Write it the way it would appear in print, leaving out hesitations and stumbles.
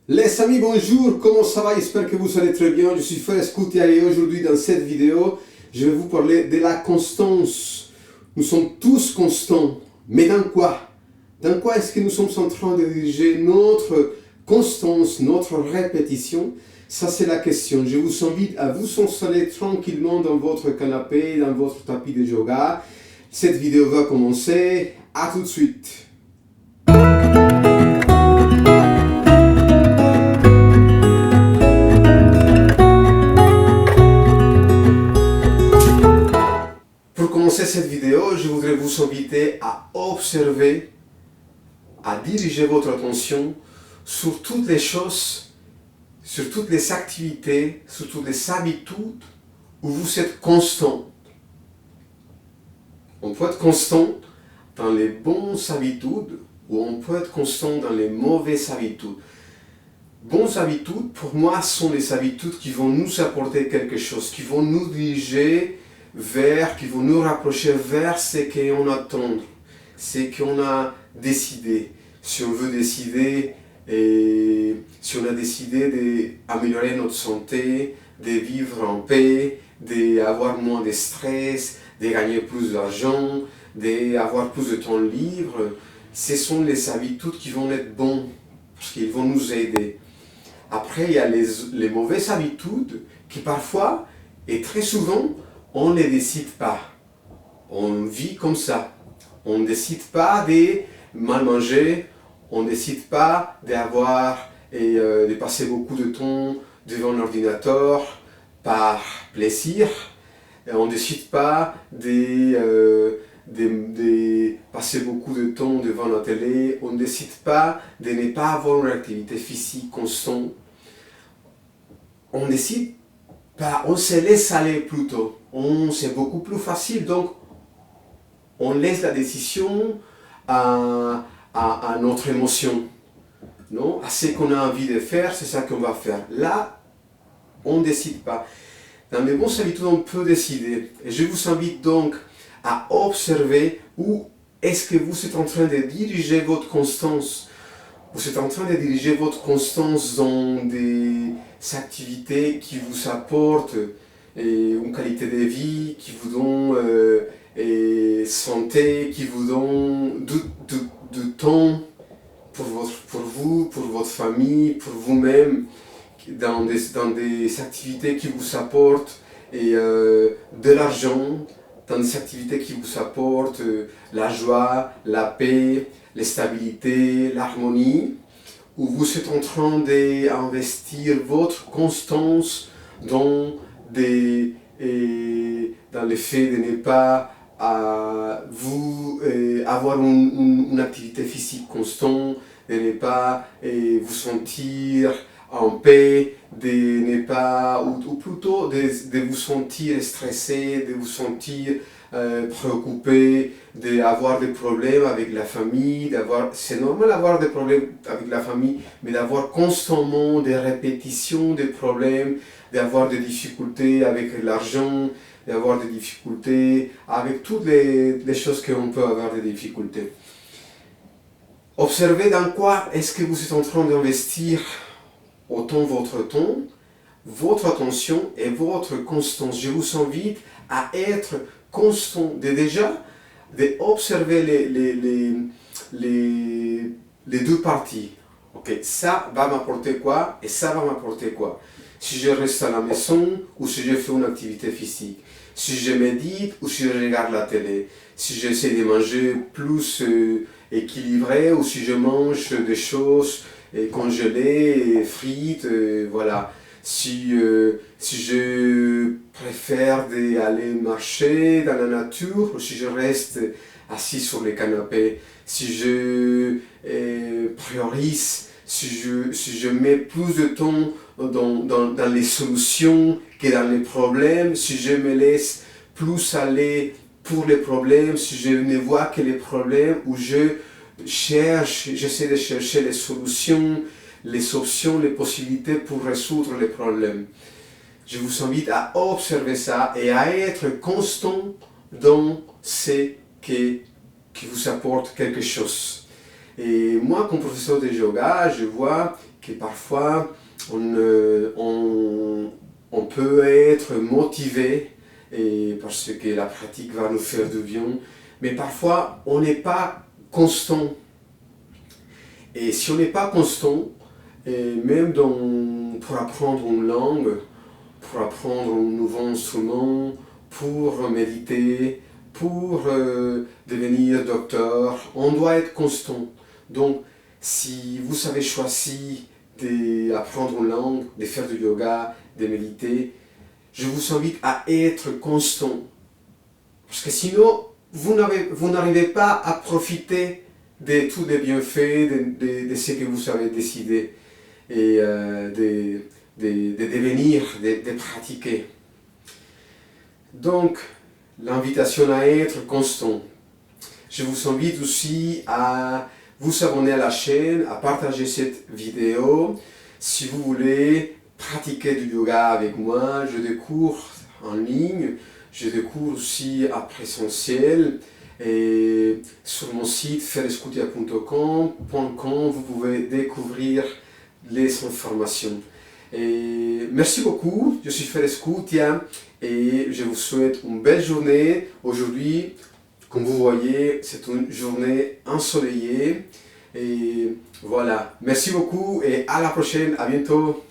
Les amis, bonjour, comment ça va? J'espère que vous allez très bien. Je suis Frère Scoutia et aujourd'hui dans cette vidéo, je vais vous parler de la constance. Nous sommes tous constants, mais dans quoi? Dans quoi est-ce que nous sommes en train de diriger notre constance, notre répétition? Ça c'est la question. Je vous invite à vous installer tranquillement dans votre canapé, dans votre tapis de yoga. Cette vidéo va commencer. À tout de suite. Pour commencer cette vidéo, je voudrais vous inviter à observer, à diriger votre attention sur toutes les choses, sur toutes les activités, sur toutes les habitudes où vous êtes constant. On peut être constant dans les bonnes habitudes ou on peut être constant dans les mauvaises habitudes. Bonnes habitudes, pour moi, sont les habitudes qui vont nous apporter quelque chose, qui vont nous diriger qui vont nous rapprocher vers ce qu'on attend, ce qu'on a décidé. Si on veut décider, si on a décidé d'améliorer notre santé, de vivre en paix, d'avoir moins de stress, de gagner plus d'argent, d'avoir plus de temps libre, ce sont les habitudes qui vont être bonnes, parce qu'ils vont nous aider. Après, il y a les mauvaises habitudes qui parfois, et très souvent, on ne les décide pas. On vit comme ça. On ne décide pas de mal manger, on ne décide pas de passer beaucoup de temps devant l'ordinateur par plaisir. Et on ne décide pas de passer beaucoup de temps devant la télé. On ne décide pas de ne pas avoir une activité physique constante. On décide pas, on se laisse aller plutôt. C'est beaucoup plus facile, donc on laisse la décision à notre émotion, non? À ce qu'on a envie de faire, c'est ça qu'on va faire. Là, on ne décide pas. Dans les bonnes habitudes, on peut décider. Et je vous invite donc à observer où est-ce que vous êtes en train de diriger votre constance. Vous êtes en train de diriger votre constance dans des activités qui vous apportent une qualité de vie, qui vous donnent santé, qui vous donnent du temps pour vous, pour votre famille, pour vous-même, dans des activités qui vous apportent de l'argent, dans des activités qui vous apportent la joie, la paix, la stabilité, l'harmonie, où vous êtes en train d'investir votre constance dans le fait de ne pas avoir une activité physique constante, de ne pas vous sentir en paix, de ne pas, ou plutôt de vous sentir stressé, de vous sentir préoccupé, d'avoir des problèmes avec la famille, c'est normal d'avoir des problèmes avec la famille, mais d'avoir constamment des répétitions de problèmes, d'avoir des difficultés avec l'argent, d'avoir des difficultés avec toutes les choses qu'on peut avoir des difficultés. Observez dans quoi est-ce que vous êtes en train d'investir autant votre temps, votre attention et votre constance. Je vous invite à être constant, d'observer les deux parties. Ok, ça va m'apporter quoi et ça va m'apporter quoi? Si je reste à la maison ou si je fais une activité physique, si je médite ou si je regarde la télé, si j'essaie de manger plus équilibré ou si je mange des choses congelées, frites, voilà. Si je préfère aller marcher dans la nature ou si je reste assis sur le canapé, si je priorise, si je mets plus de temps dans les solutions que dans les problèmes, si je me laisse plus aller pour les problèmes, si je ne vois que les problèmes, où j'essaie de chercher les solutions, les options, les possibilités pour résoudre les problèmes. Je vous invite à observer ça et à être constant dans ce qui vous apporte quelque chose. Et moi, comme professeur de yoga, je vois que parfois on peut être motivé et parce que la pratique va nous faire du bien, mais parfois on n'est pas constant. Et si on n'est pas constant, et même pour apprendre une langue, pour apprendre un nouveau instrument, pour méditer, pour devenir docteur, on doit être constant. Donc, si vous avez choisi d'apprendre une langue, de faire du yoga, de méditer, je vous invite à être constant. Parce que sinon, vous n'arrivez pas à profiter de tous les bienfaits de ce que vous avez décidé et de devenir, de pratiquer. Donc, l'invitation à être constant. Je vous invite aussi à vous abonner à la chaîne, à partager cette vidéo. Si vous voulez pratiquer du yoga avec moi, j'ai des cours en ligne, j'ai des cours aussi à présentiel. Et sur mon site ferescutia.com, vous pouvez découvrir les informations. Et merci beaucoup, je suis Ferescutia et je vous souhaite une belle journée. Aujourd'hui, comme vous voyez, c'est une journée ensoleillée. Et voilà, merci beaucoup et à la prochaine, à bientôt.